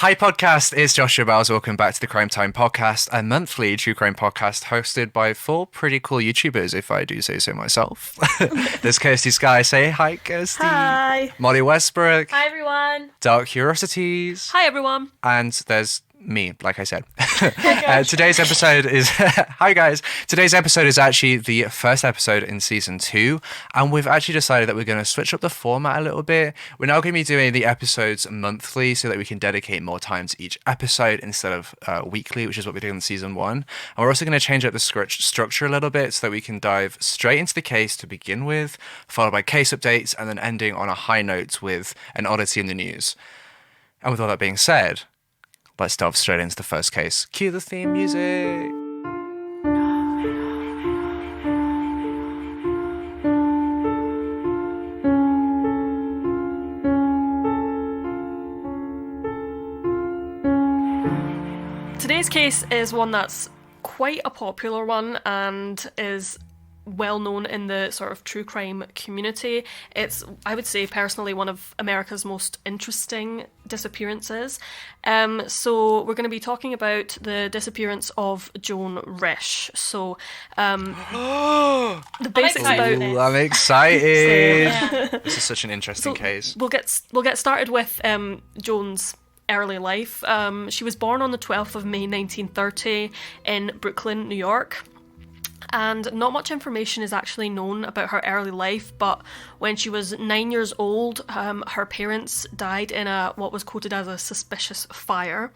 Hi, podcast. It's Joshua Bowles. Welcome back to the Crime Time podcast, a monthly true crime podcast hosted by four pretty cool YouTubers, if I do say so myself. There's Kirsty Sky. Say hi, Kirsty. Hi. Molly Westbrook. Hi, everyone. Dark Curiosities. Hi, everyone. And there's me, like I said. Today's episode is hi guys. Today's episode is actually the first episode in season 2, and we've actually decided that we're going to switch up the format a little bit. We're now going to be doing the episodes monthly so that we can dedicate more time to each episode instead of weekly, which is what we did in season 1. And we're also going to change up the structure a little bit so that we can dive straight into the case to begin with, followed by case updates, and then ending on a high note with an oddity in the news. And with all that being said, let's delve straight into the first case. Cue the theme music. Today's case is one that's quite a popular one and is well known in the sort of true crime community. It's, I would say personally, one of America's most interesting disappearances. So we're going to be talking about the disappearance of Joan Risch. So the basics about Ooh, I'm excited. Yeah. This is such an interesting case. We'll get started with Joan's early life. She was born on the 12th of May 1930 in Brooklyn, New York. And not much information is actually known about her early life, but when she was 9 years old, her parents died in what was quoted as a suspicious fire.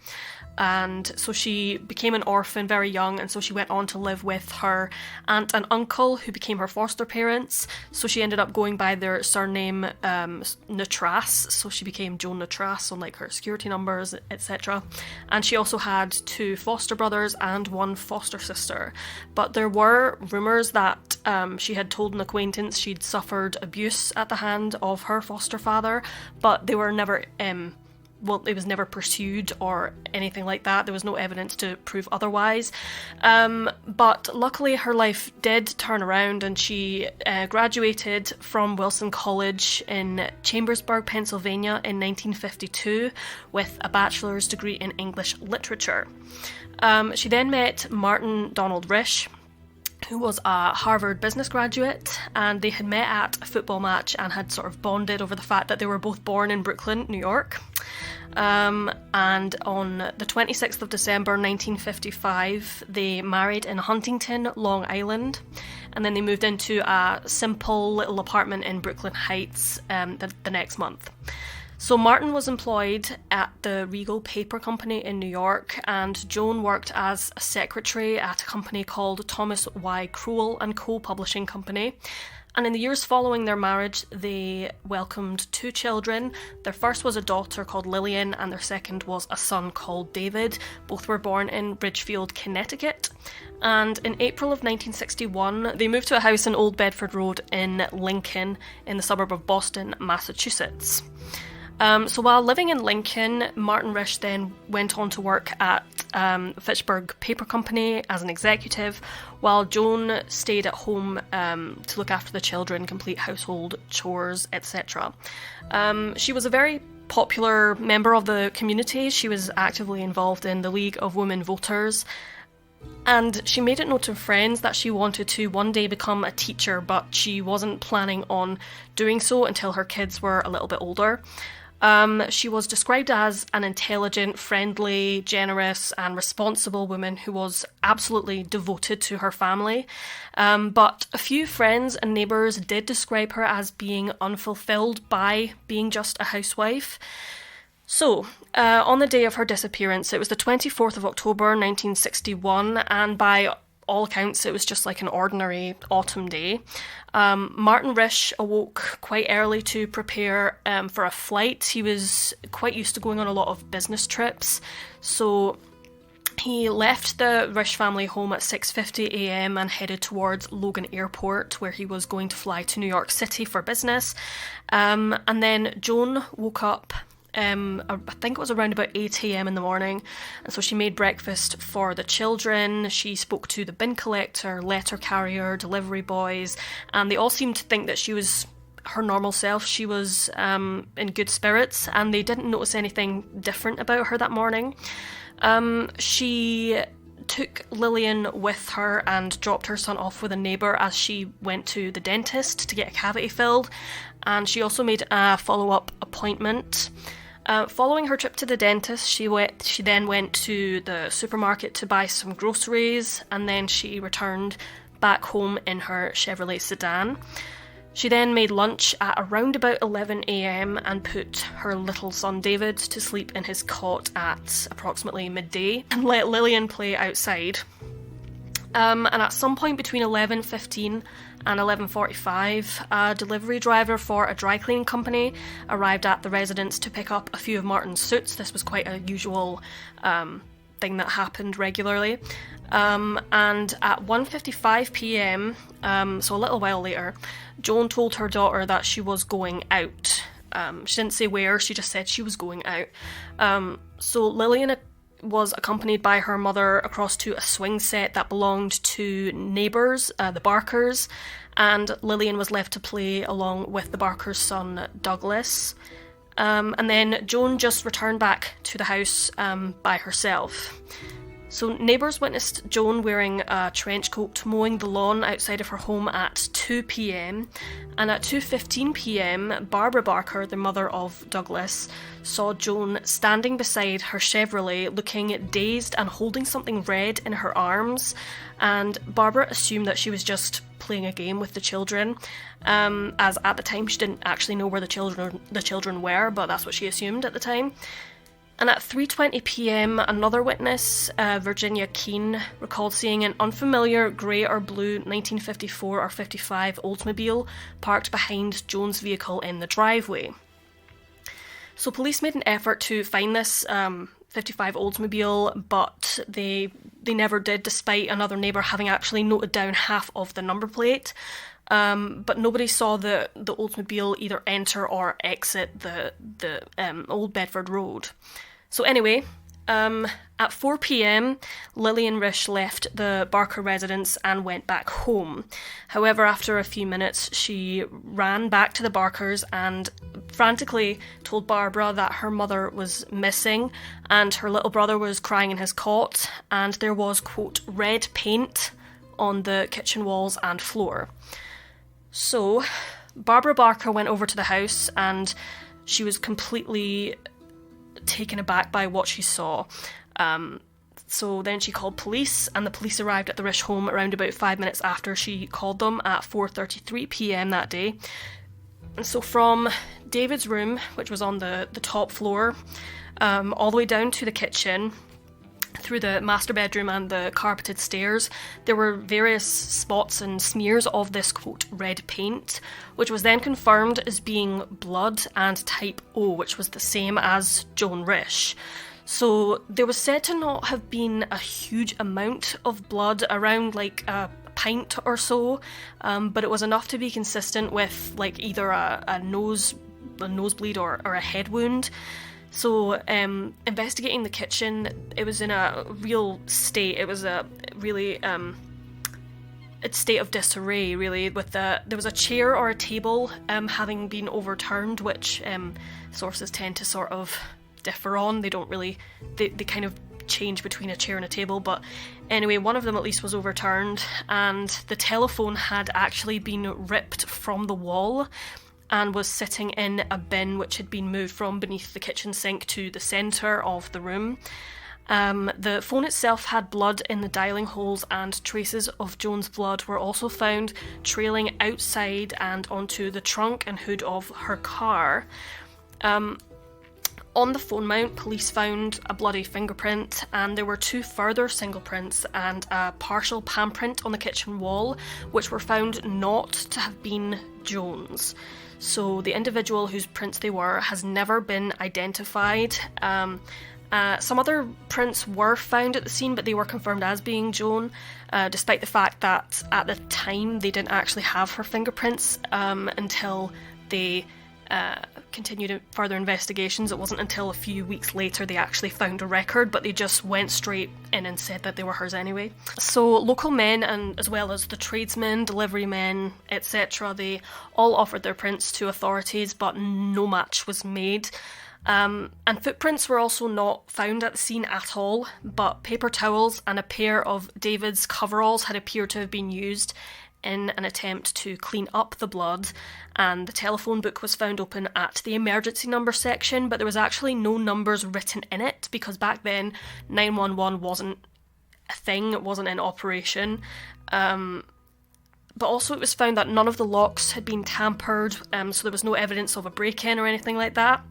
And so she became an orphan very young, and so she went on to live with her aunt and uncle, who became her foster parents. So she ended up going by their surname Natras, so she became Joan Natras on like her security numbers, etc. And she also had 2 foster brothers and 1 foster sister. But there were rumours that she had told an acquaintance she'd suffered abuse at the hand of her foster father, but they were never it was never pursued or anything like that. There was no evidence to prove otherwise. But luckily her life did turn around, and she graduated from Wilson College in Chambersburg, Pennsylvania in 1952 with a bachelor's degree in English literature. She then met Martin Donald Risch, who was a Harvard business graduate, and they had met at a football match and had sort of bonded over the fact that they were both born in Brooklyn, New York. And on the 26th of December 1955, they married in Huntington, Long Island, and then they moved into a simple little apartment in Brooklyn Heights the next month. So Martin was employed at the Regal Paper Company in New York, and Joan worked as a secretary at a company called Thomas Y. Crowell & Co. Publishing Company. And in the years following their marriage, they welcomed 2 children. Their first was a daughter called Lillian, and their second was a son called David. Both were born in Ridgefield, Connecticut. And in April of 1961, they moved to a house in Old Bedford Road in Lincoln, in the suburb of Boston, Massachusetts. So while living in Lincoln, Martin Risch then went on to work at Fitchburg Paper Company as an executive, while Joan stayed at home to look after the children, complete household chores, etc. She was a very popular member of the community. She was actively involved in the League of Women Voters, and she made it known to friends that she wanted to one day become a teacher, but she wasn't planning on doing so until her kids were a little bit older. She was described as an intelligent, friendly, generous, and responsible woman who was absolutely devoted to her family. But a few friends and neighbours did describe her as being unfulfilled by being just a housewife. So, on the day of her disappearance, it was the 24th of October 1961, and by all accounts, it was just like an ordinary autumn day. Martin Risch awoke quite early to prepare for a flight. He was quite used to going on a lot of business trips, so he left the Risch family home at 6:50 a.m. and headed towards Logan Airport, where he was going to fly to New York City for business. And then Joan woke up I think it was around about 8 a.m. in the morning, and so she made breakfast for the children. She spoke to the bin collector, letter carrier, delivery boys, and they all seemed to think that she was her normal self. She was in good spirits, and they didn't notice anything different about her that morning. She took Lillian with her and dropped her son off with a neighbour as she went to the dentist to get a cavity filled, and she also made a follow-up appointment. Following her trip to the dentist, she then went to the supermarket to buy some groceries, and then she returned back home in her Chevrolet sedan. She then made lunch at around about 11 a.m. and put her little son David to sleep in his cot at approximately midday and let Lillian play outside. And at some point between 11:15 and 11:45, a delivery driver for a dry cleaning company arrived at the residence to pick up a few of Martin's suits. This was quite a usual thing that happened regularly. And at 1:55 p.m, so a little while later, Joan told her daughter that she was going out. She didn't say where, she just said she was going out. So Lillian was accompanied by her mother across to a swing set that belonged to neighbours, the Barkers, and Lillian was left to play along with the Barkers' son Douglas. And then Joan just returned back to the house by herself. So neighbours witnessed Joan wearing a trench coat mowing the lawn outside of her home at 2 p.m. And at 2:15 p.m, Barbara Barker, the mother of Douglas, saw Joan standing beside her Chevrolet looking dazed and holding something red in her arms. And Barbara assumed that she was just playing a game with the children, as at the time she didn't actually know where the children were, but that's what she assumed at the time. And at 3:20 p.m, another witness, Virginia Keene, recalled seeing an unfamiliar grey or blue 1954 or 55 Oldsmobile parked behind Joan's vehicle in the driveway. So police made an effort to find this 55 Oldsmobile, but they never did, despite another neighbour having actually noted down half of the number plate. But nobody saw the Oldsmobile either enter or exit the Old Bedford Road. So anyway, at 4 p.m, Joan Risch left the Barker residence and went back home. However, after a few minutes, she ran back to the Barkers and frantically told Barbara that her mother was missing and her little brother was crying in his cot, and there was, quote, red paint on the kitchen walls and floor. So, Barbara Barker went over to the house and she was completely taken aback by what she saw. So then she called police, and the police arrived at the Risch home around about 5 minutes after she called them at 4:33 p.m. that day. And so from David's room, which was on the top floor, all the way down to the kitchen, through the master bedroom and the carpeted stairs, there were various spots and smears of this, quote, red paint, which was then confirmed as being blood and type O, which was the same as Joan Risch. So there was said to not have been a huge amount of blood, around like a pint or so, but it was enough to be consistent with like either a nosebleed or a head wound. So, investigating the kitchen, it was in a real state. It was a really a state of disarray, really. There was a chair or a table having been overturned, which sources tend to sort of differ on. They don't really, they kind of change between a chair and a table. But anyway, one of them at least was overturned, and the telephone had actually been ripped from the wall and was sitting in a bin which had been moved from beneath the kitchen sink to the centre of the room. The phone itself had blood in the dialing holes, and traces of Joan's blood were also found trailing outside and onto the trunk and hood of her car. On the phone mount, police found a bloody fingerprint, and there were 2 further single prints and a partial palm print on the kitchen wall, which were found not to have been Joan's. So the individual whose prints they were has never been identified. Some other prints were found at the scene, but they were confirmed as being Joan, despite the fact that at the time they didn't actually have her fingerprints until they continued further investigations. It wasn't until a few weeks later they actually found a record, but they just went straight in and said that they were hers anyway. So local men, and as well as the tradesmen, delivery men, etc., they all offered their prints to authorities, but no match was made. And footprints were also not found at the scene at all, but paper towels and a pair of David's coveralls had appeared to have been used in an attempt to clean up the blood, and the telephone book was found open at the emergency number section, but there was actually no numbers written in it, because back then 911 wasn't a thing, it wasn't in operation. But also it was found that none of the locks had been tampered, so there was no evidence of a break-in or anything like that.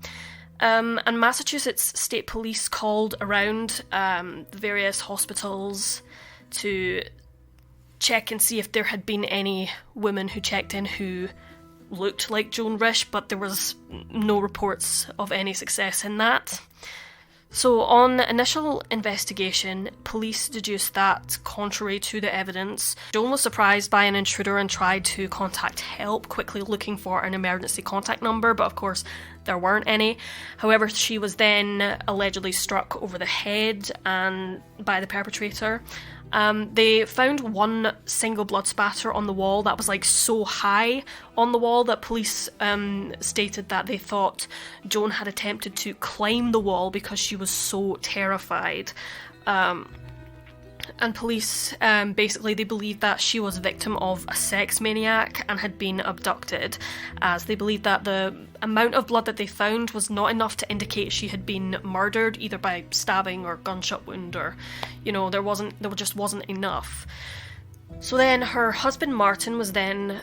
And Massachusetts State Police called around the various hospitals to check and see if there had been any women who checked in who looked like Joan Risch, but there was no reports of any success in that. So on initial investigation, police deduced that, contrary to the evidence, Joan was surprised by an intruder and tried to contact help, quickly looking for an emergency contact number, but of course there weren't any. However, she was then allegedly struck over the head and by the perpetrator. They found one single blood spatter on the wall that was like so high on the wall that police stated that they thought Joan had attempted to climb the wall because she was so terrified. And police, basically, they believed that she was a victim of a sex maniac and had been abducted, as they believed that the amount of blood that they found was not enough to indicate she had been murdered, either by stabbing or gunshot wound, or, there just wasn't enough. So then her husband Martin was then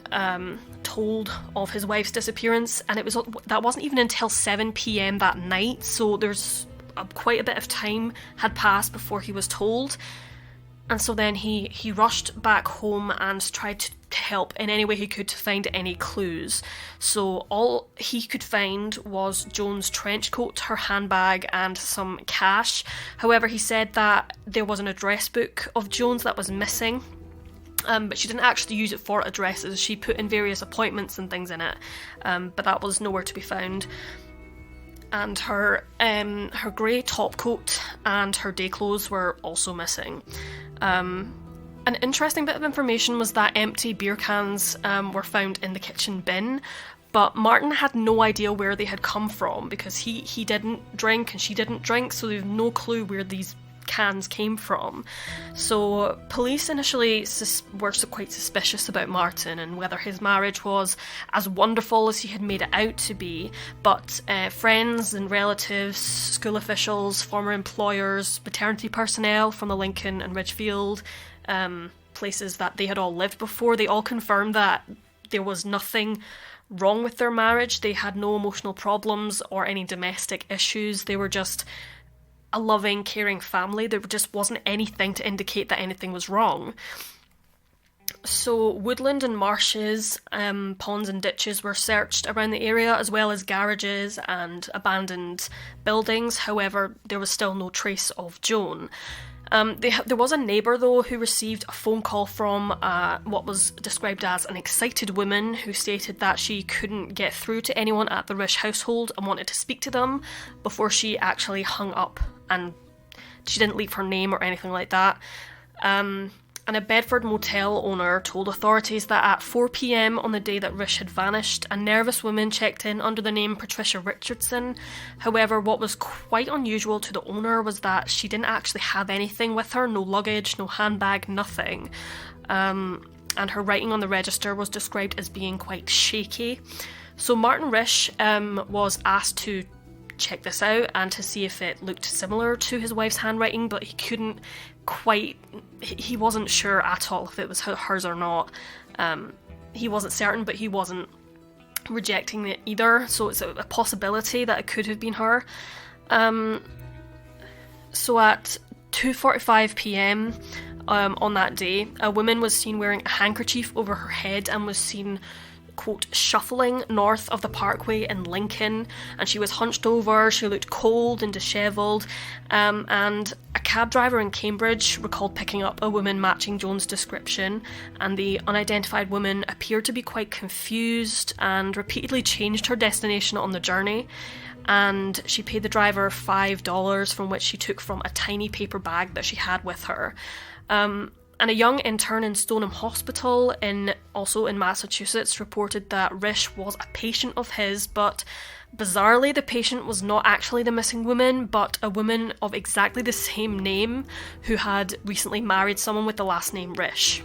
told of his wife's disappearance, and that wasn't even until 7 p.m. that night, so there's quite a bit of time had passed before he was told. And so then he rushed back home and tried to help in any way he could to find any clues. So all he could find was Joan's trench coat, her handbag, and some cash. However, he said that there was an address book of Joan's that was missing. But she didn't actually use it for addresses. She put in various appointments and things in it, but that was nowhere to be found. And her grey top coat and her day clothes were also missing. An interesting bit of information was that empty beer cans were found in the kitchen bin, but Martin had no idea where they had come from because he didn't drink and she didn't drink, so they have no clue where these cans came from. So police initially were quite suspicious about Martin and whether his marriage was as wonderful as he had made it out to be, but friends and relatives, school officials, former employers, maternity personnel from the Lincoln and Ridgefield places that they had all lived before, they all confirmed that there was nothing wrong with their marriage. They had no emotional problems or any domestic issues. They were just a loving, caring family. There just wasn't anything to indicate that anything was wrong. So woodland and marshes, ponds and ditches were searched around the area, as well as garages and abandoned buildings. However, there was still no trace of Joan. There was a neighbour, though, who received a phone call from what was described as an excited woman who stated that she couldn't get through to anyone at the Risch household and wanted to speak to them before she actually hung up, and she didn't leave her name or anything like that. And a Bedford motel owner told authorities that at 4 p.m. on the day that Risch had vanished, a nervous woman checked in under the name Patricia Richardson. However, what was quite unusual to the owner was that she didn't actually have anything with her, no luggage, no handbag, nothing. And her writing on the register was described as being quite shaky. So Martin Risch was asked to check this out and to see if it looked similar to his wife's handwriting, but he couldn't quite, he wasn't sure at all if it was hers or not. He wasn't certain, but he wasn't rejecting it either, so it's a possibility that it could have been her. So at 2:45 p.m. On that day, a woman was seen wearing a handkerchief over her head and was seen quote, shuffling north of the parkway in Lincoln, and she was hunched over, she looked cold and dishevelled, and a cab driver in Cambridge recalled picking up a woman matching Joan's description, and the unidentified woman appeared to be quite confused and repeatedly changed her destination on the journey. And she paid the driver $5, from which she took from a tiny paper bag that she had with her. And a young intern in Stoneham Hospital, also in Massachusetts, reported that Risch was a patient of his, but bizarrely the patient was not actually the missing woman, but a woman of exactly the same name who had recently married someone with the last name Risch.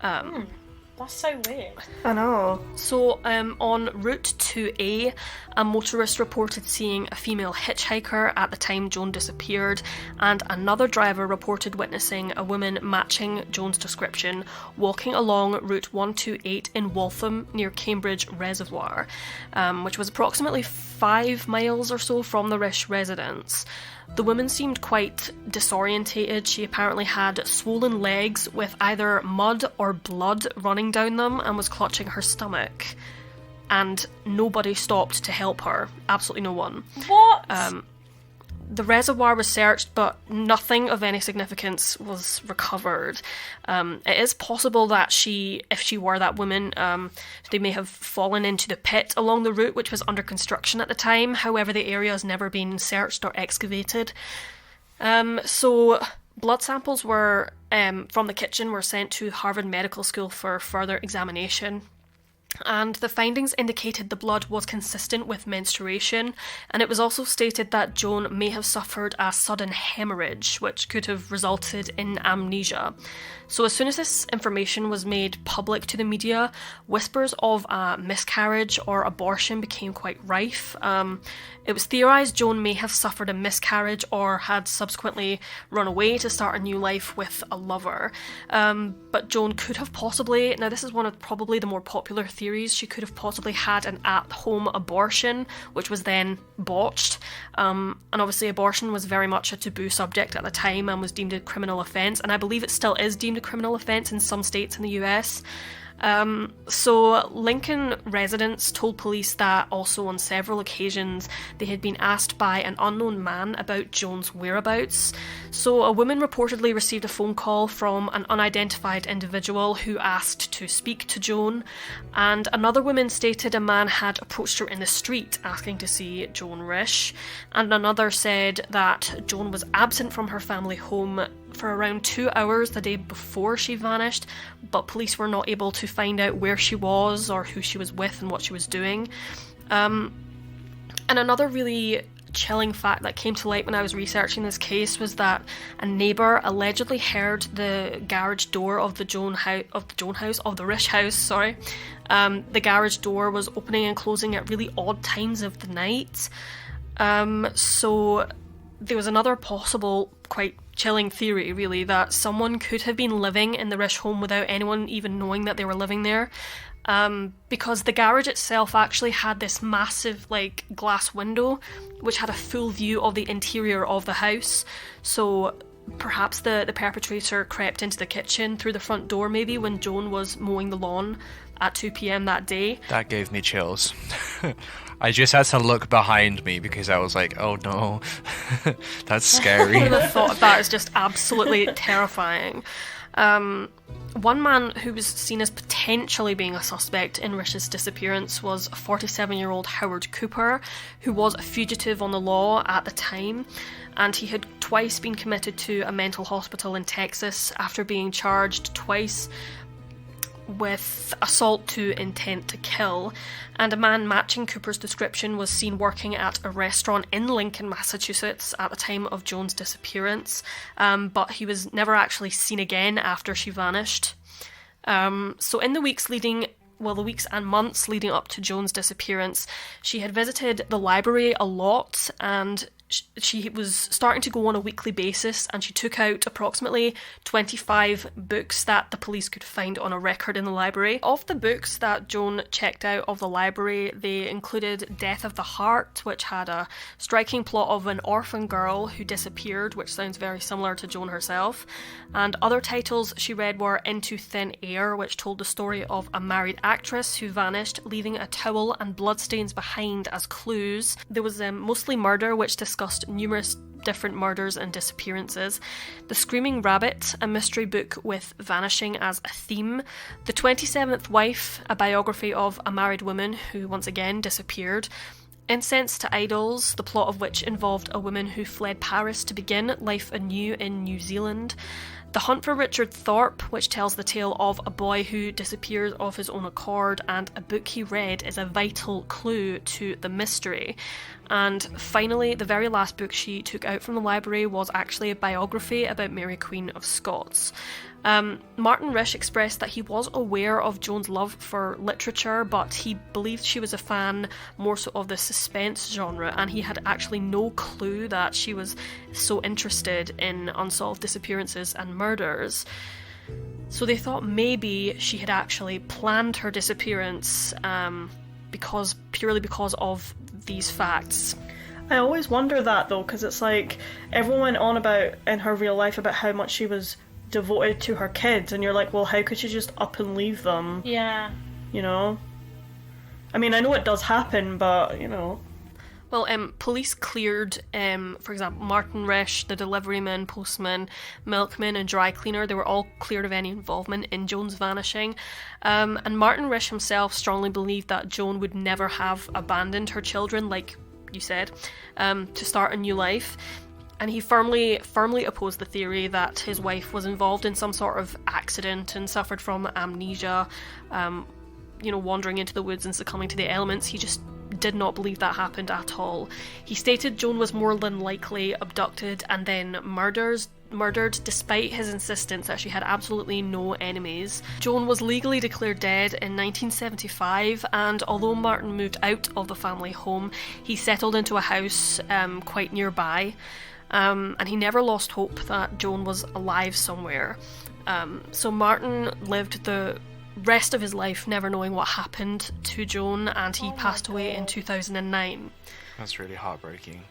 That's so weird. I know. So, on Route 2A, a motorist reported seeing a female hitchhiker at the time Joan disappeared, and another driver reported witnessing a woman matching Joan's description walking along Route 128 in Waltham near Cambridge Reservoir, which was approximately 5 miles or so from the Risch residence. The woman seemed quite disorientated. She apparently had swollen legs with either mud or blood running down them and was clutching her stomach. And nobody stopped to help her. Absolutely no one. What? The reservoir was searched, but nothing of any significance was recovered. It is possible that if she were that woman, they may have fallen into the pit along the route, which was under construction at the time. However, the area has never been searched or excavated. So blood samples were from the kitchen were sent to Harvard Medical School for further examination. And the findings indicated the blood was consistent with menstruation, and it was also stated that Joan may have suffered a sudden hemorrhage, which could have resulted in amnesia. So as soon as this information was made public to the media, whispers of a miscarriage or abortion became quite rife. It was theorised Joan may have suffered a miscarriage or had subsequently run away to start a new life with a lover. But Joan could have possibly, now this is one of probably the more popular theories, she could have possibly had an at-home abortion, which was then botched. And obviously abortion was very much a taboo subject at the time and was deemed a criminal offence, and I believe it still is deemed a criminal offence in some states in the US. So Lincoln residents told police that also on several occasions they had been asked by an unknown man about Joan's whereabouts. So a woman reportedly received a phone call from an unidentified individual who asked to speak to Joan, and another woman stated a man had approached her in the street asking to see Joan Risch, and another said that Joan was absent from her family home for around 2 hours the day before she vanished, but police were not able to find out where she was or who she was with and what she was doing. And another really chilling fact that came to light when I was researching this case was that a neighbour allegedly heard the garage door of the Risch house. The garage door was opening and closing at really odd times of the night. So there was another possible, quite chilling theory, really, that someone could have been living in the Risch home without anyone even knowing that they were living there. Because the garage itself actually had this massive, glass window, which had a full view of the interior of the house. So perhaps the perpetrator crept into the kitchen through the front door, maybe, when Joan was mowing the lawn at 2 p.m. that day. That gave me chills. I just had to look behind me because I was like, oh no, that's scary. The thought of that is just absolutely terrifying. One man who was seen as potentially being a suspect in Risch's disappearance was 47-year-old Howard Cooper, who was a fugitive on the law at the time, and he had twice been committed to a mental hospital in Texas after being charged twice with assault to intent to kill, and a man matching Cooper's description was seen working at a restaurant in Lincoln, Massachusetts at the time of Joan's disappearance, but he was never actually seen again after she vanished. So in the weeks and months leading up to Joan's disappearance, she had visited the library a lot, and she was starting to go on a weekly basis, and she took out approximately 25 books that the police could find on a record in the library. Of the books that Joan checked out of the library, they included Death of the Heart, which had a striking plot of an orphan girl who disappeared, which sounds very similar to Joan herself. And other titles she read were Into Thin Air, which told the story of a married actress who vanished, leaving a towel and bloodstains behind as clues. There was Mostly Murder, which discussed numerous different murders and disappearances. The Screaming Rabbit, a mystery book with vanishing as a theme. The 27th Wife, a biography of a married woman who once again disappeared. Incense to Idols, the plot of which involved a woman who fled Paris to begin life anew in New Zealand. The Hunt for Richard Thorpe, which tells the tale of a boy who disappears of his own accord, and a book he read is a vital clue to the mystery. And finally, the very last book she took out from the library was actually a biography about Mary Queen of Scots. Martin Risch expressed that he was aware of Joan's love for literature, but he believed she was a fan more so of the suspense genre, and he had actually no clue that she was so interested in unsolved disappearances and murders. So they thought maybe she had actually planned her disappearance purely because of these facts. I always wonder that though, because it's like everyone went on about in her real life about how much she was devoted to her kids, and you're like, well, how could she just up and leave them? Yeah. You know? I mean, I know it does happen, but, you know. Well, police cleared, for example, Martin Risch, the deliveryman, postman, milkman and dry cleaner. They were all cleared of any involvement in Joan's vanishing. And Martin Risch himself strongly believed that Joan would never have abandoned her children, like you said, to start a new life. And he firmly opposed the theory that his wife was involved in some sort of accident and suffered from amnesia, wandering into the woods and succumbing to the elements. He just did not believe that happened at all. He stated Joan was more than likely abducted and then murdered despite his insistence that she had absolutely no enemies. Joan was legally declared dead in 1975, and although Martin moved out of the family home, he settled into a house quite nearby. And he never lost hope that Joan was alive somewhere. So Martin lived the rest of his life never knowing what happened to Joan, and he passed away in 2009. That's really heartbreaking.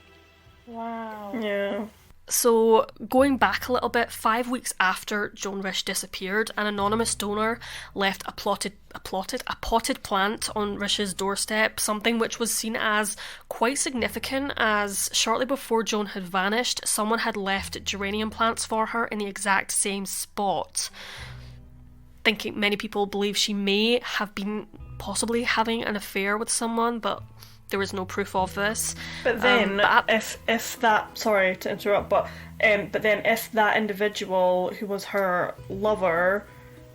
Wow. Yeah. So, going back a little bit, 5 weeks after Joan Risch disappeared, an anonymous donor left a potted plant on Risch's doorstep, something which was seen as quite significant, as shortly before Joan had vanished, someone had left geranium plants for her in the exact same spot. Thinking many people believe she may have been possibly having an affair with someone, but there is no proof of this. But then, if that, sorry to interrupt, but then if that individual who was her lover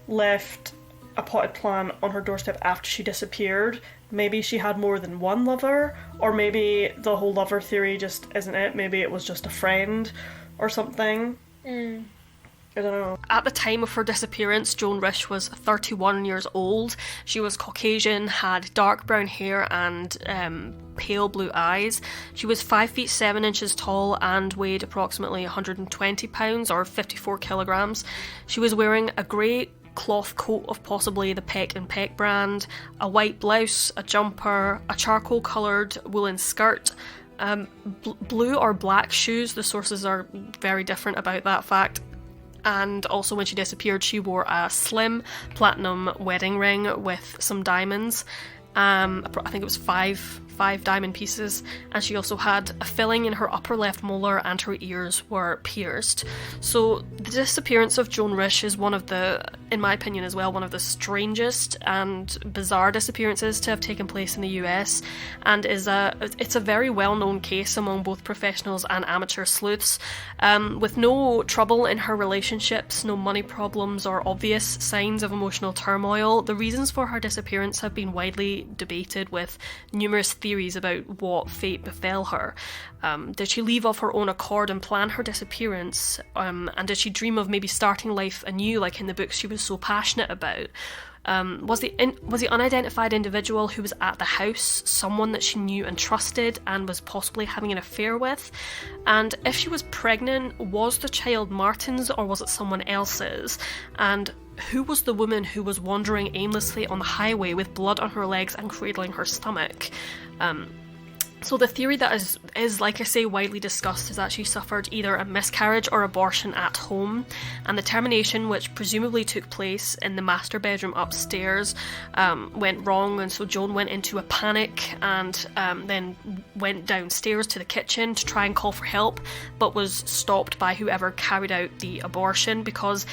left a potted plant on her doorstep after she disappeared, maybe she had more than one lover, or maybe the whole lover theory just isn't it. Maybe it was just a friend or something. I don't know. At the time of her disappearance, Joan Risch was 31 years old. She was Caucasian, had dark brown hair and pale blue eyes. She was 5 feet 7 inches tall and weighed approximately 120 pounds or 54 kilograms. She was wearing a grey cloth coat of possibly the Peck and Peck brand, a white blouse, a jumper, a charcoal coloured woolen skirt, blue or black shoes. The sources are very different about that fact. And also when she disappeared, she wore a slim platinum wedding ring with some diamonds. I think it was five diamond pieces, and she also had a filling in her upper left molar and her ears were pierced. So the disappearance of Joan Risch is one of the, in my opinion as well, one of the strangest and bizarre disappearances to have taken place in the US, and it's a very well-known case among both professionals and amateur sleuths. With no trouble in her relationships, no money problems or obvious signs of emotional turmoil, the reasons for her disappearance have been widely debated, with numerous theories about what fate befell her. Did she leave of her own accord and plan her disappearance? And did she dream of maybe starting life anew, like in the books she was so passionate about? Was the unidentified individual who was at the house someone that she knew and trusted and was possibly having an affair with? And if she was pregnant, was the child Martin's or was it someone else's? And who was the woman who was wandering aimlessly on the highway with blood on her legs and cradling her stomach? So the theory that is, like I say, widely discussed is that she suffered either a miscarriage or abortion at home, and the termination, which presumably took place in the master bedroom upstairs, went wrong, and so Joan went into a panic and then went downstairs to the kitchen to try and call for help, but was stopped by whoever carried out the abortion, because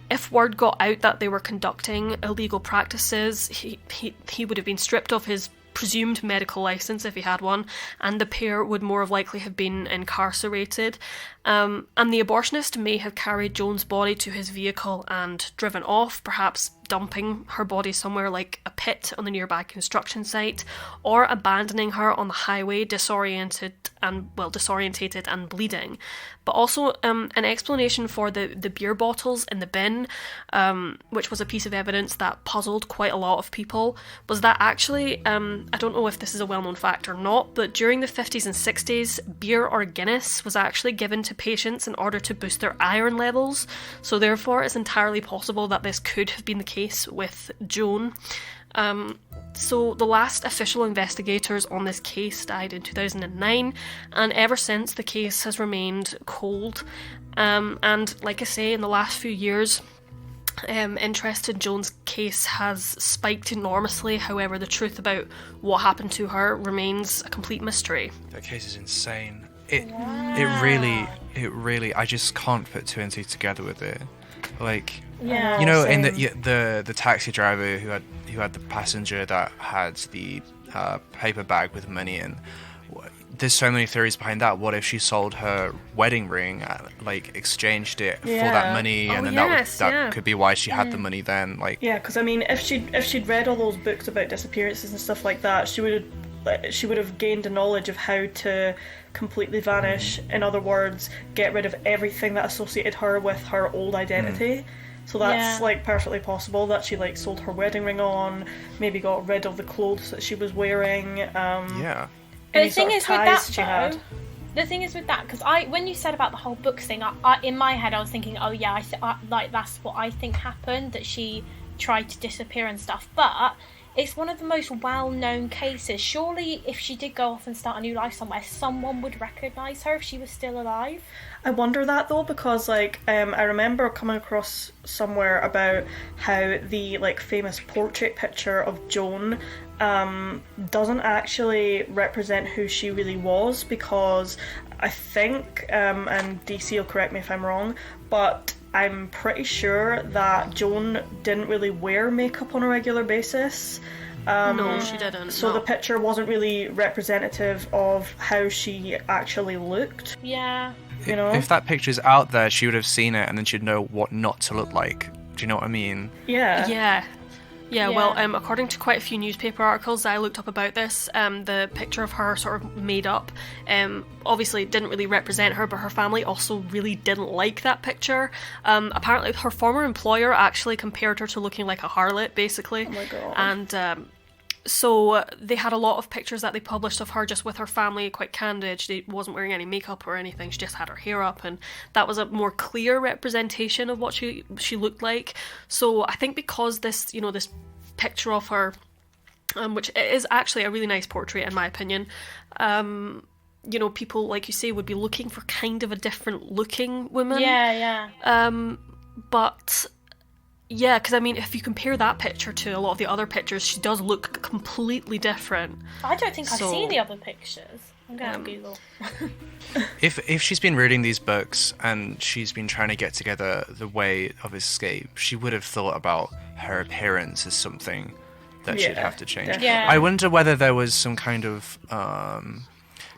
if word got out that they were conducting illegal practices, he would have been stripped of his presumed medical license if he had one, and the pair would more likely have been incarcerated. And the abortionist may have carried Joan's body to his vehicle and driven off, perhaps dumping her body somewhere like a pit on the nearby construction site, or abandoning her on the highway disorientated and bleeding. But also an explanation for the beer bottles in the bin, which was a piece of evidence that puzzled quite a lot of people, was that actually, I don't know if this is a well-known fact or not, but during the 50s and 60s, beer or Guinness was actually given to patients in order to boost their iron levels, so therefore it's entirely possible that this could have been the case with Joan. So the last official investigators on this case died in 2009, and ever since the case has remained cold. And like I say, in the last few years, interest in Joan's case has spiked enormously. However, the truth about what happened to her remains a complete mystery. That case is insane. It really, I just can't put two and two together with it. Like, Yeah, you know, same. in the taxi driver who had the passenger that had the paper bag with money in. There's so many theories behind that. What if she sold her wedding ring, like exchanged it for that money, and then that could be why she had the money then. Like, Yeah, because I mean, if she'd read all those books about disappearances and stuff like that, she would have gained a knowledge of how to completely vanish. In other words, get rid of everything that associated her with her old identity. So that's like perfectly possible that she like sold her wedding ring on, maybe got rid of the clothes that she was wearing. yeah. But the thing is with that, she had. the thing is with that, because when you said about the whole books thing, I in my head I was thinking, oh yeah, like that's what I think happened, that she tried to disappear and stuff. But it's one of the most well-known cases. Surely, if she did go off and start a new life somewhere, someone would recognise her if she was still alive. I wonder that though, because like I remember coming across somewhere about how the like famous portrait picture of Joan doesn't actually represent who she really was, because I think and DC will correct me if I'm wrong, but I'm pretty sure that Joan didn't really wear makeup on a regular basis. No, she didn't. So no. the picture wasn't really representative of how she actually looked. Yeah. You know? If that picture's out there, she would have seen it, and then she'd know what not to look like. Do you know what I mean? Yeah. Yeah, well, according to quite a few newspaper articles I looked up about this, the picture of her sort of made up, obviously didn't really represent her, but her family also really didn't like that picture. Apparently her former employer actually compared her to looking like a harlot, basically. Oh my god. And so they had a lot of pictures that they published of her just with her family, quite candid. She wasn't wearing any makeup or anything, she just had her hair up, and that was a more clear representation of what she looked like. So I think because this picture of her, which is actually a really nice portrait in my opinion, people, like you say, would be looking for kind of a different looking woman. Yeah. But yeah, because I mean, if you compare that picture to a lot of the other pictures, she does look completely different. I don't think I've So, seen the other pictures. I'm going to Google. If she's been reading these books and she's been trying to get together the way of escape, she would have thought about her appearance as something that she'd have to change. definitely. Yeah. I wonder whether there was some kind of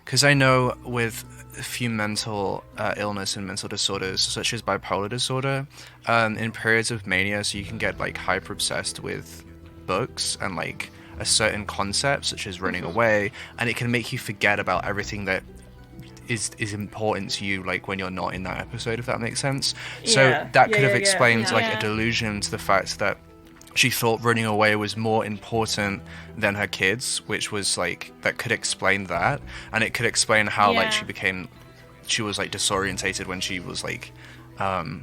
because I know with a few mental illness and mental disorders, such as bipolar disorder, in periods of mania, so you can get like hyper obsessed with books and like a certain concept, such as running away, and it can make you forget about everything that is important to you, like when you're not in that episode, if that makes sense. So Yeah. that could have Yeah. explained like Yeah. a delusion to the fact that she thought running away was more important than her kids, which was like, that could explain that, and it could explain how like she was like disorientated when she was like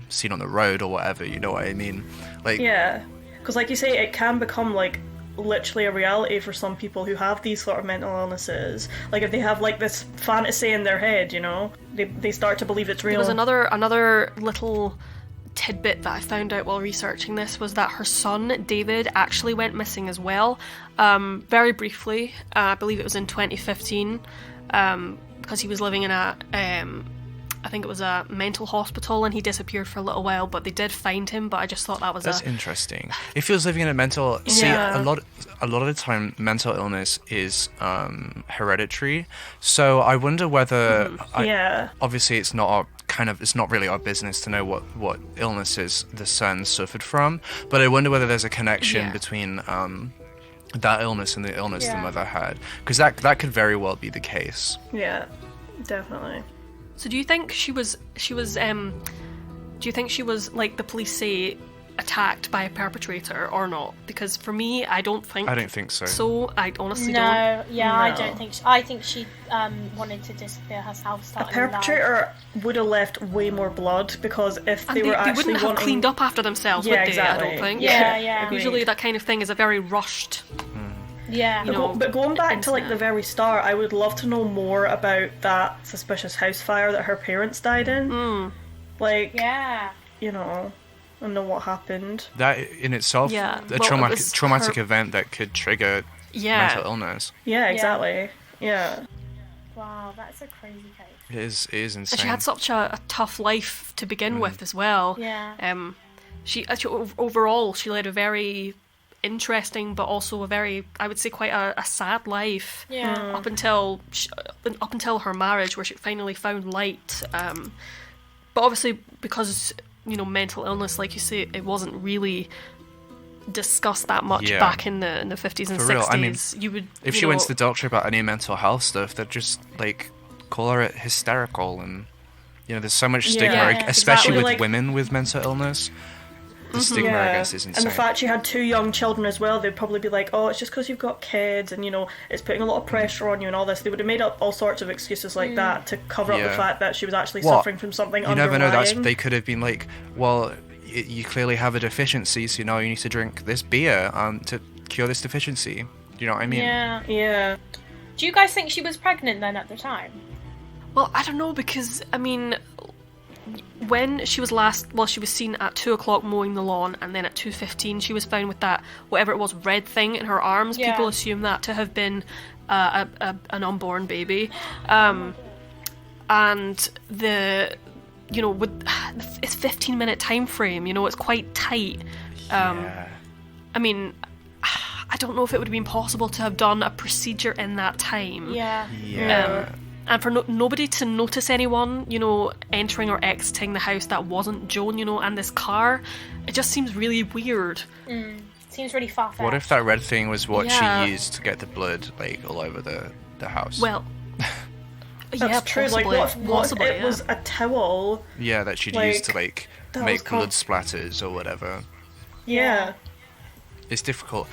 seen on the road or whatever, you know what I mean? Like, yeah, because like you say, it can become like literally a reality for some people who have these sort of mental illnesses. Like if they have like this fantasy in their head, you know, they start to believe it's real. There was another little tidbit that I found out while researching this, was that her son David actually went missing as well, very briefly. I believe it was in 2015, because he was living in a I think it was a mental hospital, and he disappeared for a little while, but they did find him. But I just thought that was that's interesting. If he was living in a mental, see, a lot of the time mental illness is hereditary. So I wonder whether obviously it's not really our business to know what illnesses the son suffered from, but I wonder whether there's a connection between that illness and the illness the mother had, because that could very well be the case. Yeah, definitely. So do you think she was like the police say, attacked by a perpetrator or not? Because for me, I don't think so. So I honestly don't. I don't think. I think she wanted to disappear herself. A perpetrator would have left way more blood, because if they were actually wouldn't have cleaned up after themselves, would they? Exactly. I don't think. Yeah. Usually that kind of thing is a very rushed. Yeah. But going back to like the very start, I would love to know more about that suspicious house fire that her parents died in. Like, you know, and know what happened. That in itself, a traumatic event that could trigger mental illness. Yeah, exactly. Yeah. Wow, that's a crazy case. It is insane. And she had such a tough life to begin with as well. Yeah. She overall she led a very interesting, but also a very, I would say, quite a sad life. Yeah. Up until her marriage, where she finally found light. But obviously, because mental illness, like you say, it wasn't really discussed that much back in the 50s and 60s. Real. I mean, if she went to the doctor about any mental health stuff, they'd just like call her hysterical, and there's so much stigma, especially with women with mental illness. The stigma, I guess, is insane. And the fact she had 2 young children as well, they'd probably be like, oh, it's just because you've got kids, and it's putting a lot of pressure on you and all this. They would have made up all sorts of excuses like that to cover up the fact that she was actually suffering from something underlying. You never know. They could have been like, well, you clearly have a deficiency, so you need to drink this beer to cure this deficiency. You know what I mean? Yeah. Do you guys think she was pregnant then at the time? Well, I don't know, because I mean, when she was she was seen at 2:00 mowing the lawn, and then at 2:15 she was found with that, whatever it was, red thing in her arms. People assume that to have been an unborn baby. And the, with it's 15-minute time frame, it's quite tight. I mean, I don't know if it would have been possible to have done a procedure in that time. And for nobody to notice anyone, entering or exiting the house that wasn't Joan, and this car, it just seems really weird. Seems really far-fetched. What if that red thing was what she used to get the blood, like, all over the house? Well, that's true. Possibly. Like, what if it was a towel? Yeah, that she'd use to, like, make blood splatters or whatever. Yeah. It's difficult.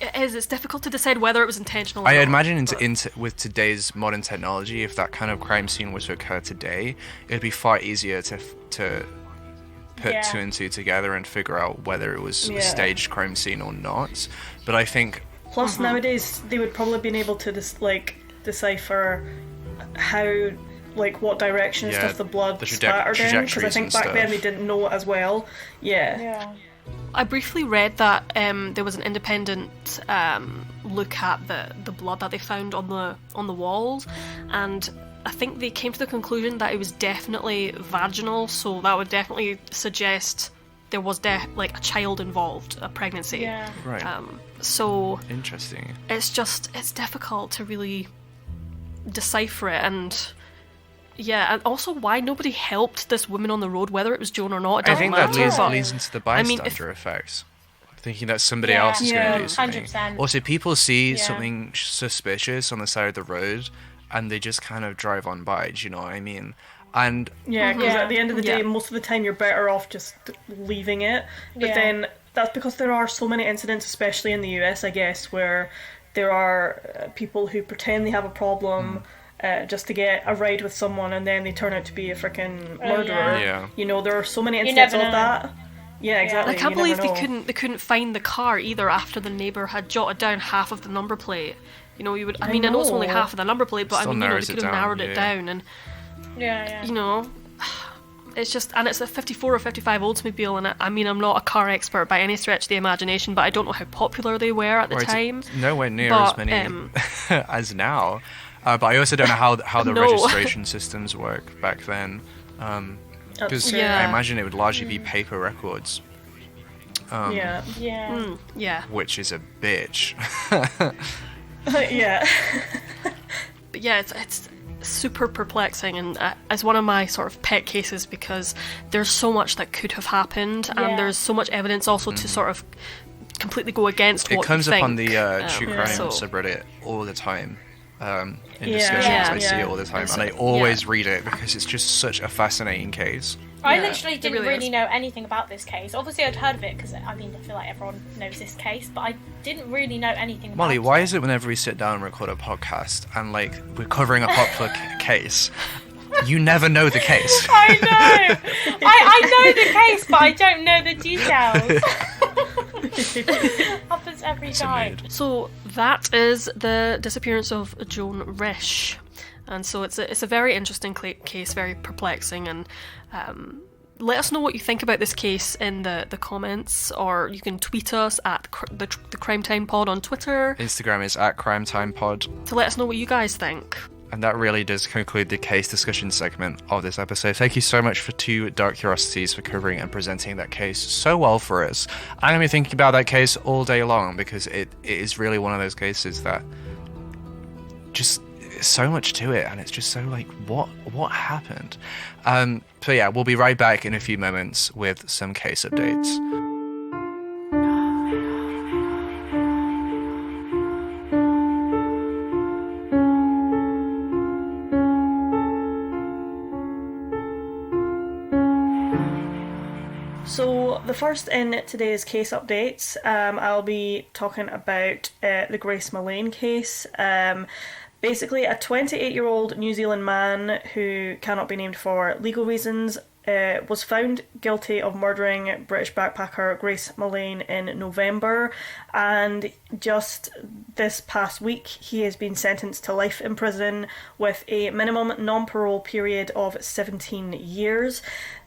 It's difficult to decide whether it was intentional or I not. imagine with today's modern technology, if that kind of crime scene was to occur today, it'd be far easier to put 2 and 2 together and figure out whether it was a staged crime scene or not. But I think... Plus, nowadays, they would probably been able to decipher how, like, what direction stuff the blood splattered in, because I think back then they didn't know it as well. Yeah. I briefly read that there was an independent look at the blood that they found on the walls, and I think they came to the conclusion that it was definitely vaginal, so that would definitely suggest there was a child involved, a pregnancy. Yeah. Right. So interesting. It's difficult to really decipher it, and and also why nobody helped this woman on the road, whether it was Joan or not. It doesn't matter. I think that leads into the bystander effect. Thinking that somebody else is going to do something. 100%. Also, people see something suspicious on the side of the road, and they just kind of drive on by. Do you know what I mean? And because at the end of the day, most of the time you're better off just leaving it. But then that's because there are so many incidents, especially in the US, I guess, where there are people who pretend they have a problem just to get a ride with someone, and then they turn out to be a freaking murderer. Yeah. You know, there are so many incidents of that. Yeah, exactly. I can't You believe never they know. couldn't find the car either after the neighbour had jotted down half of the number plate. You know, I know it's only know. half of the number plate, but Still I mean, you know, they narrows it could have down, narrowed it yeah. down, and Yeah. you know, it's just, and it's a 54 or 55 Oldsmobile, and I mean, I'm not a car expert by any stretch of the imagination, but I don't know how popular they were at the Or it's time. nowhere near But, as many as now. But I also don't know how the No. registration systems work back then. Because Yeah. I imagine it would largely be paper records, Yeah. Yeah. Yeah, which is a bitch. Yeah. but yeah, it's super perplexing, and it's one of my sort of pet cases because there's so much that could have happened, Yeah. and there's so much evidence also to sort of completely go against It what comes you think. up on the true crime so- subreddit all the time. In Yeah. discussions, Yeah. I see it all the time, and I always read it because it's just such a fascinating case. I Yeah, literally it didn't really really is. know anything about this case. Obviously, I'd heard of it because I mean, I feel like everyone knows this case, but I didn't really know anything about Molly, it. why is it whenever we sit down and record a podcast and like we're covering a popular case, you never know the case? I know! I know the case, but I don't know the details. Happens every time. So that is the disappearance of Joan Risch, and so it's a very interesting case, very perplexing, and let us know what you think about this case in the comments, or you can tweet us at the Crime Time Pod on Twitter Instagram is at CrimeTimePod. to let us know what you guys think. And that really does conclude the case discussion segment of this episode. Thank you so much for Two Dark Curiosities for covering and presenting that case so well for us. I'm going to be thinking about that case all day long because it is really one of those cases that just so much to it, and it's just so like, what happened? So yeah, we'll be right back in a few moments with some case updates. So the first in today's case updates, I'll be talking about the Grace Millane case. Basically, a 28-year-old New Zealand man who cannot be named for legal reasons was found guilty of murdering British backpacker Grace Millane in November, and just this past week he has been sentenced to life in prison with a minimum non-parole period of 17 years.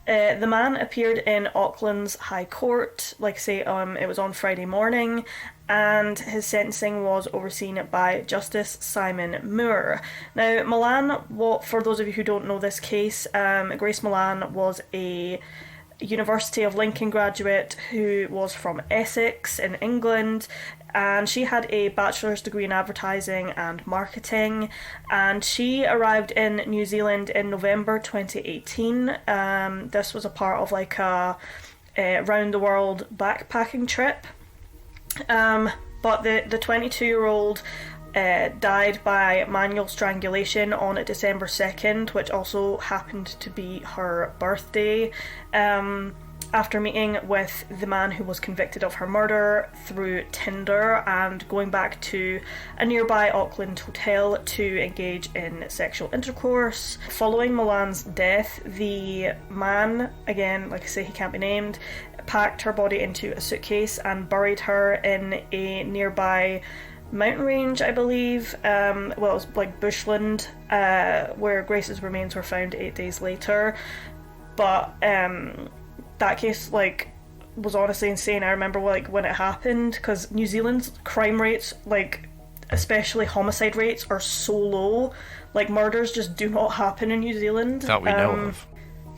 The man appeared in Auckland's High Court, like I say, it was on Friday morning, and his sentencing was overseen by Justice Simon Moore. Now, Millane, for those of you who don't know this case, Grace Millane was a University of Lincoln graduate who was from Essex in England, and she had a bachelor's degree in advertising and marketing, and she arrived in New Zealand in November 2018. This was a part of like a round the world backpacking trip, but the 22-year-old died by manual strangulation on December 2nd, which also happened to be her birthday, after meeting with the man who was convicted of her murder through Tinder and going back to a nearby Auckland hotel to engage in sexual intercourse. Following Milane's death, the man, again, like I say, he can't be named, packed her body into a suitcase and buried her in a nearby mountain range, I believe. It was like bushland, where Grace's remains were found 8 days later. But that case like was honestly insane. I remember like when it happened, because New Zealand's crime rates, like especially homicide rates, are so low. Like murders just do not happen in New Zealand. That we know of.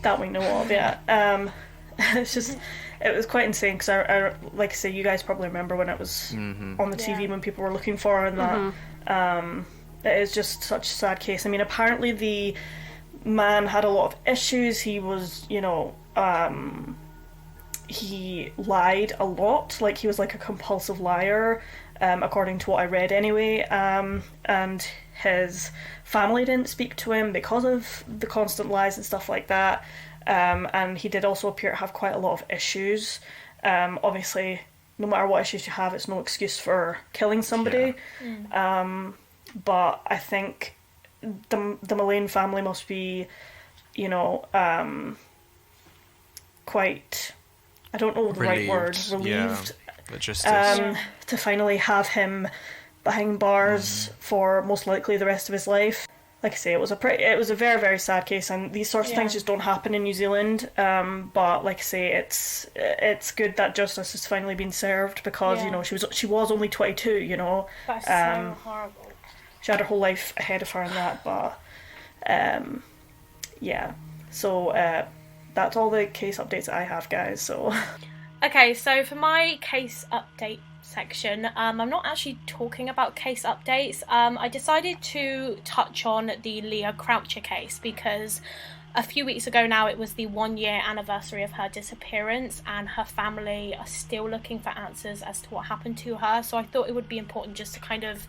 That we know of, yeah. It's just, it was quite insane because I like I say, you guys probably remember when it was on the TV when people were looking for her and that. It is just such a sad case. I mean, apparently the man had a lot of issues. He was, you know, he lied a lot. Like he was like a compulsive liar, according to what I read anyway. And his family didn't speak to him because of the constant lies and stuff like that. And he did also appear to have quite a lot of issues. Obviously, no matter what issues you have, it's no excuse for killing somebody. But I think the Millane family must be, you know, quite, I don't know the right word, relieved. The justice. To finally have him behind bars for most likely the rest of his life. Like I say, it was a very, very sad case, and these sorts of things just don't happen in New Zealand. But like I say, it's good that justice has finally been served, because you know, she was only 22. You know, that's so horrible. She had her whole life ahead of her in that, but yeah. So that's all the case updates that I have, guys. So okay, so for my case update section, I'm not actually talking about case updates. I decided to touch on the Leah Croucher case because a few weeks ago now it was the 1-year anniversary of her disappearance, and her family are still looking for answers as to what happened to her. So I thought it would be important just to kind of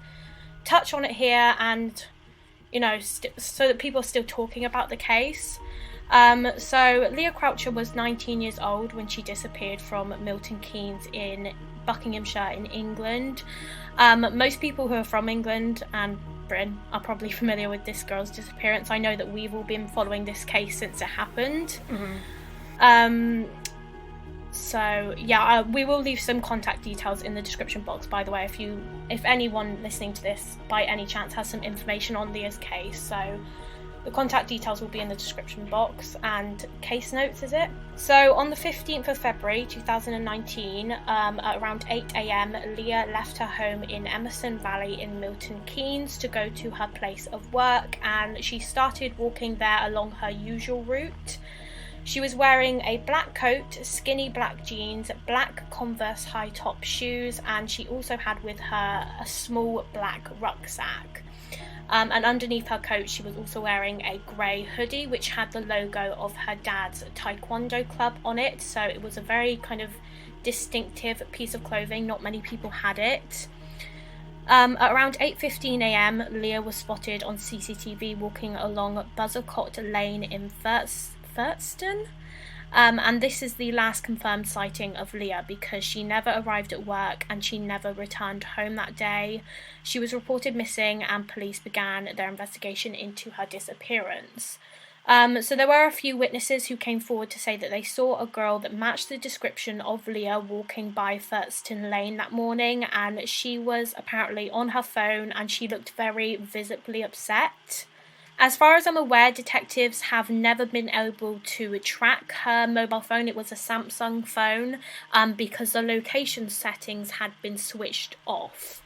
touch on it here, and you know, so that people are still talking about the case. So Leah Croucher was 19 years old when she disappeared from Milton Keynes in Buckinghamshire in England. Most people who are from England and Britain are probably familiar with this girl's disappearance. I know that we've all been following this case since it happened. So yeah, we will leave some contact details in the description box, by the way, if anyone listening to this by any chance has some information on Leah's case. So the contact details will be in the description box, and case notes, is it? So on the 15th of February 2019, at around 8 a.m, Leah left her home in Emerson Valley in Milton Keynes to go to her place of work, and she started walking there along her usual route. She was wearing a black coat, skinny black jeans, black Converse high-top shoes, and she also had with her a small black rucksack. And underneath her coat she was also wearing a grey hoodie which had the logo of her dad's taekwondo club on it, so it was a very kind of distinctive piece of clothing. Not many people had it. At around 8:15 a.m, Leah was spotted on CCTV walking along Buzzacott Lane in Thurston. And this is the last confirmed sighting of Leah because she never arrived at work and she never returned home that day. She was reported missing and police began their investigation into her disappearance. So there were a few witnesses who came forward to say that they saw a girl that matched the description of Leah walking by Thurston Lane that morning, and she was apparently on her phone and she looked very visibly upset. As far as I'm aware, detectives have never been able to track her mobile phone. It was a Samsung phone because the location settings had been switched off.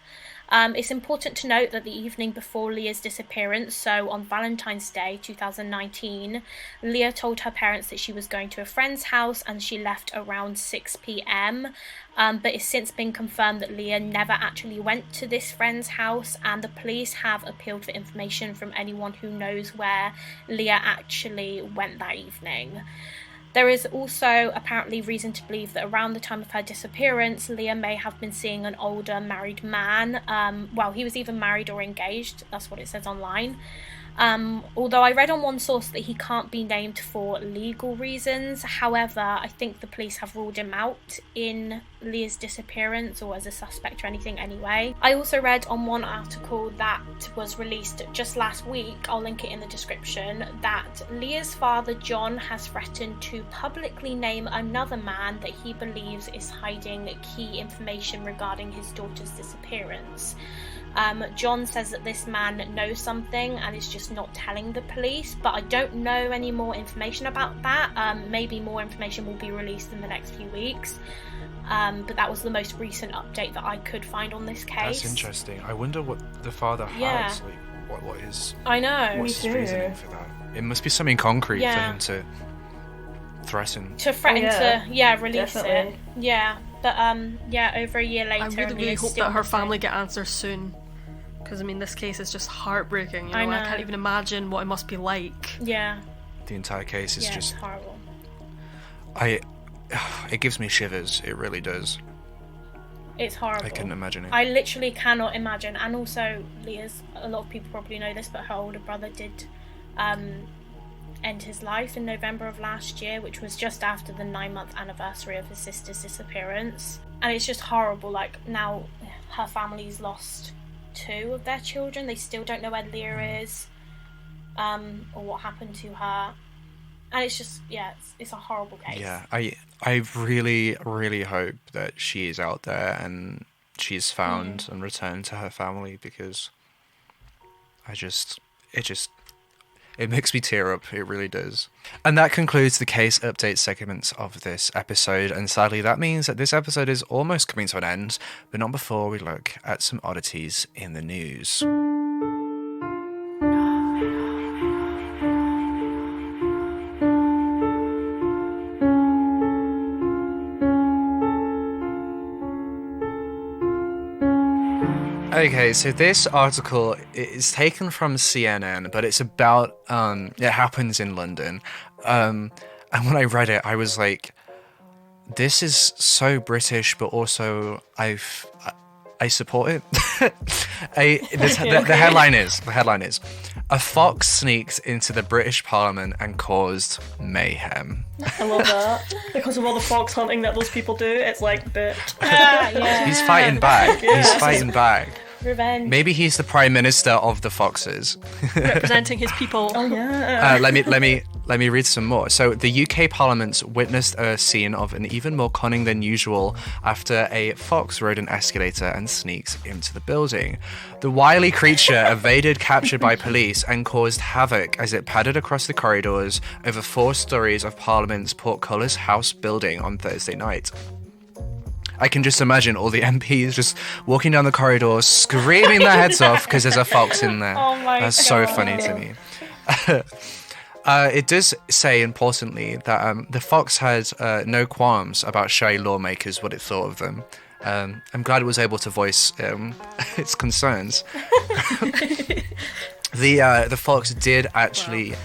It's important to note that the evening before Leah's disappearance, so on Valentine's Day 2019, Leah told her parents that she was going to a friend's house and she left around 6 p.m. But it's since been confirmed that Leah never actually went to this friend's house, and the police have appealed for information from anyone who knows where Leah actually went that evening. There is also apparently reason to believe that around the time of her disappearance, Leah may have been seeing an older married man. Well, he was either married or engaged, that's what it says online. Although I read on one source that he can't be named for legal reasons. However, I think the police have ruled him out in Leah's disappearance or as a suspect or anything anyway. I also read on one article that was released just last week, I'll link it in the description, that Leah's father John has threatened to publicly name another man that he believes is hiding key information regarding his daughter's disappearance. John says that this man knows something and is just not telling the police, but I don't know any more information about that. Maybe more information will be released in the next few weeks. But that was the most recent update that I could find on this case. That's interesting. I wonder what the father has. Like, what is? I know. What's his reasoning for that? It must be something concrete for him to threaten. To release it. Yeah. But over a year later, I really hope that her family get answers soon, because I mean this case is just heartbreaking. You know, I can't even imagine what it must be like. Yeah. The entire case is just it's horrible. It gives me shivers. It really does. It's horrible. I couldn't imagine it. I literally cannot imagine. And also, Leah's, a lot of people probably know this, but her older brother did end his life in November of last year, which was just after the 9-month anniversary of his sister's disappearance. And it's just horrible. Like, now her family's lost 2 of their children. They still don't know where Leah is, or what happened to her. And it's just, it's a horrible case. Yeah, I really, really hope that she is out there and she's found and returned to her family, because it makes me tear up. It really does. And that concludes the case update segments of this episode. And sadly, that means that this episode is almost coming to an end, but not before we look at some oddities in the news. Okay, so this article is taken from CNN, but it's about, it happens in London. And when I read it, I was like, this is so British, but also I support it. The headline is, a fox sneaked into the British Parliament and caused mayhem. I love that. Because of all the fox hunting that those people do, it's like, bit. He's fighting back. He's fighting back. Revenge. Maybe he's the Prime Minister of the foxes. Representing his people. Oh yeah. Let me read some more. So the UK Parliament witnessed a scene of an even more cunning than usual after a fox rode an escalator and sneaked into the building. The wily creature evaded capture by police and caused havoc as it padded across the corridors over 4 stories of Parliament's Portcullis House building on Thursday night. I can just imagine all the MPs just walking down the corridors, screaming their heads off because there's a fox in there. Oh my That's God. so funny to me. It does say, importantly, that the fox had no qualms about showing lawmakers what it thought of them. I'm glad it was able to voice its concerns. The fox did actually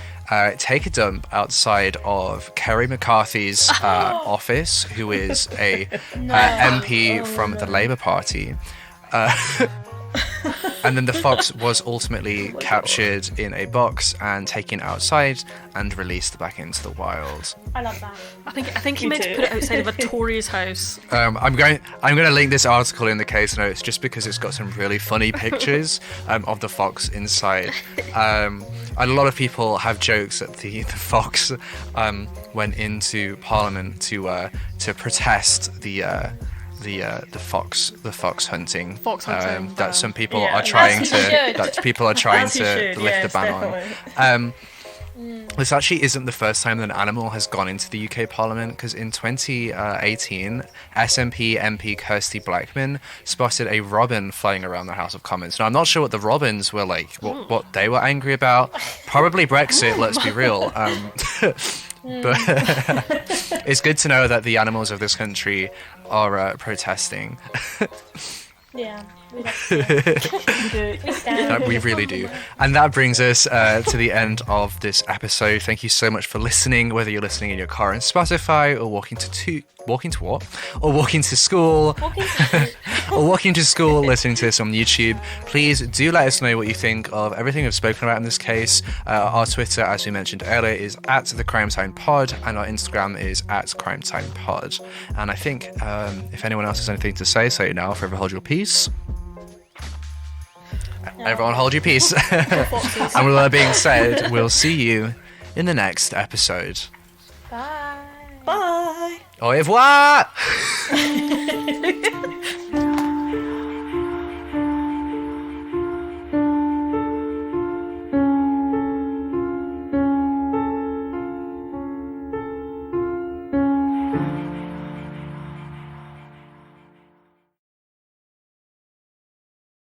take a dump outside of Kerry McCarthy's office, who is a MP from the Labour Party. And then the fox was ultimately captured in a box and taken outside and released back into the wild. I love that. I think he meant to put it outside of a Tory's house. I'm going to link this article in the case notes just because it's got some really funny pictures of the fox inside. A lot of people have jokes that the fox went into Parliament to protest the fox hunting. Fox hunting. That some people are trying to lift the ban on. This actually isn't the first time that an animal has gone into the UK Parliament, because in 2018, SNP MP Kirsty Blackman spotted a robin flying around the House of Commons. Now, I'm not sure what the robins were like, what they were angry about. Probably Brexit, let's be real. But it's good to know that the animals of this country are protesting. Yeah, we love it. We stand. We really do. And that brings us to the end of this episode. Thank you so much for listening, whether you're listening in your car on Spotify or walking to school or walking to school listening to this on YouTube. Please do let us know what you think of everything we've spoken about in this case. Our Twitter, as we mentioned earlier, is @TheCrimeTimePod, and our Instagram is @CrimeTimePod. And I think if anyone else has anything to say it now. Forever hold your peace. Everyone hold your peace. And with that being said, we'll see you in the next episode. Bye. Bye. Au revoir!